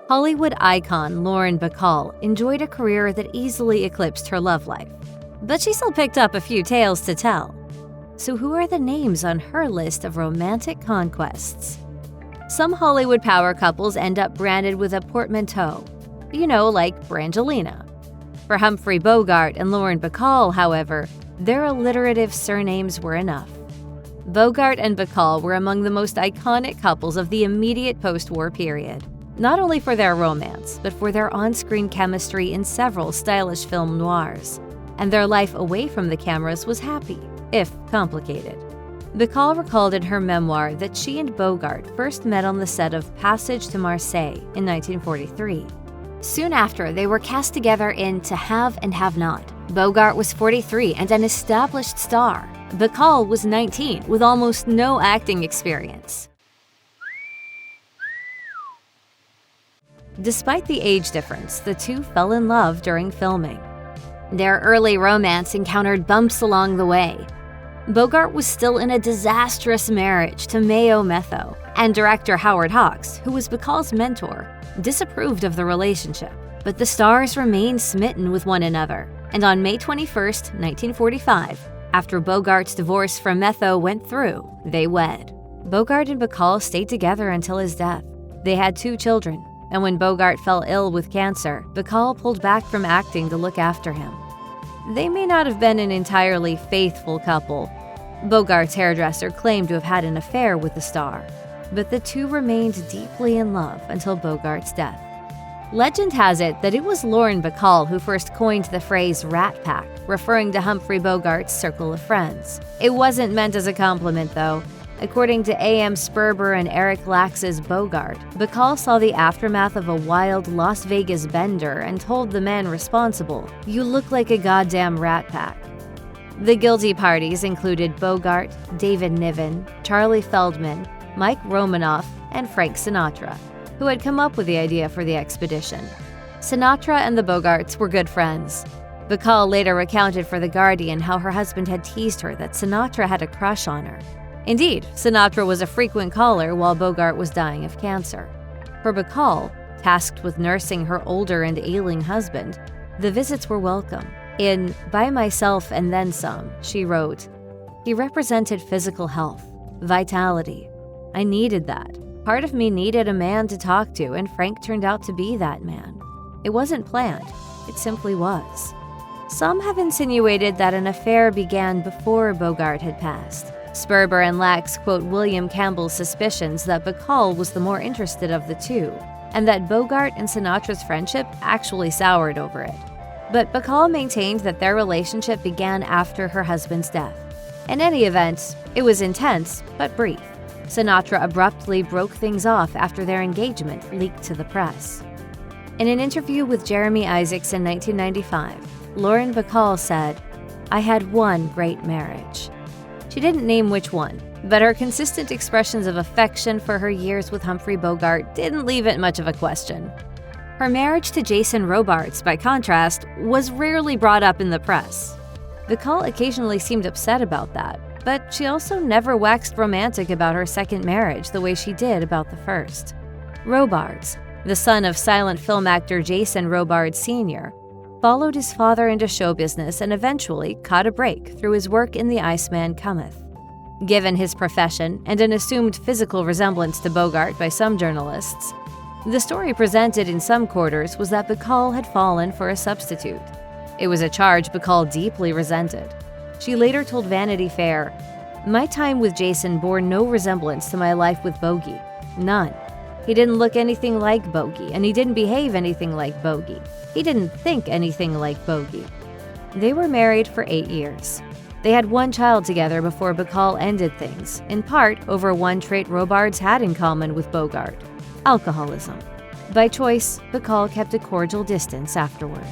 Hollywood icon Lauren Bacall enjoyed a career that easily eclipsed her love life, but she still picked up a few tales to tell. So who are the names on her list of romantic conquests? Some Hollywood power couples end up branded with a portmanteau, like Brangelina. For Humphrey Bogart and Lauren Bacall, however, their alliterative surnames were enough. Bogart and Bacall were among the most iconic couples of the immediate post-war period, not only for their romance, but for their on-screen chemistry in several stylish film noirs. And their life away from the cameras was happy, if complicated. Bacall recalled in her memoir that she and Bogart first met on the set of Passage to Marseille in 1943. Soon after, they were cast together in To Have and Have Not. Bogart was 43 and an established star. Bacall was 19 with almost no acting experience. Despite the age difference, the two fell in love during filming. Their early romance encountered bumps along the way. Bogart was still in a disastrous marriage to Mayo Metho, and director Howard Hawks, who was Bacall's mentor, disapproved of the relationship. But the stars remained smitten with one another, and on May 21, 1945, after Bogart's divorce from Metho went through, they wed. Bogart and Bacall stayed together until his death. They had 2 children, and when Bogart fell ill with cancer, Bacall pulled back from acting to look after him. They may not have been an entirely faithful couple. Bogart's hairdresser claimed to have had an affair with the star, but the two remained deeply in love until Bogart's death. Legend has it that it was Lauren Bacall who first coined the phrase Rat Pack, referring to Humphrey Bogart's circle of friends. It wasn't meant as a compliment, though. According to A.M. Sperber and Eric Lax's Bogart, Bacall saw the aftermath of a wild Las Vegas bender and told the man responsible, "You look like a goddamn rat pack." The guilty parties included Bogart, David Niven, Charlie Feldman, Mike Romanoff, and Frank Sinatra, who had come up with the idea for the expedition. Sinatra and the Bogarts were good friends. Bacall later recounted for The Guardian how her husband had teased her that Sinatra had a crush on her. Indeed, Sinatra was a frequent caller while Bogart was dying of cancer. For Bacall, tasked with nursing her older and ailing husband, the visits were welcome. In By Myself and Then Some, she wrote, "He represented physical health, vitality. I needed that. Part of me needed a man to talk to, and Frank turned out to be that man. It wasn't planned, it simply was." Some have insinuated that an affair began before Bogart had passed. Sperber and Lax quote William Campbell's suspicions that Bacall was the more interested of the two, and that Bogart and Sinatra's friendship actually soured over it. But Bacall maintained that their relationship began after her husband's death. In any event, it was intense, but brief. Sinatra abruptly broke things off after their engagement leaked to the press. In an interview with Jeremy Isaacs in 1995, Lauren Bacall said, "I had one great marriage." She didn't name which one, but her consistent expressions of affection for her years with Humphrey Bogart didn't leave it much of a question. Her marriage to Jason Robards, by contrast, was rarely brought up in the press. Bacall occasionally seemed upset about that, but she also never waxed romantic about her second marriage the way she did about the first. Robards, the son of silent film actor Jason Robards Sr., followed his father into show business and eventually caught a break through his work in The Iceman Cometh. Given his profession and an assumed physical resemblance to Bogart by some journalists, the story presented in some quarters was that Bacall had fallen for a substitute. It was a charge Bacall deeply resented. She later told Vanity Fair, "My time with Jason bore no resemblance to my life with Bogey. None. He didn't look anything like Bogey, and he didn't behave anything like Bogey. He didn't think anything like Bogey." They were married for 8 years. They had one child together before Bacall ended things, in part over one trait Robards had in common with Bogart: alcoholism. By choice, Bacall kept a cordial distance afterward.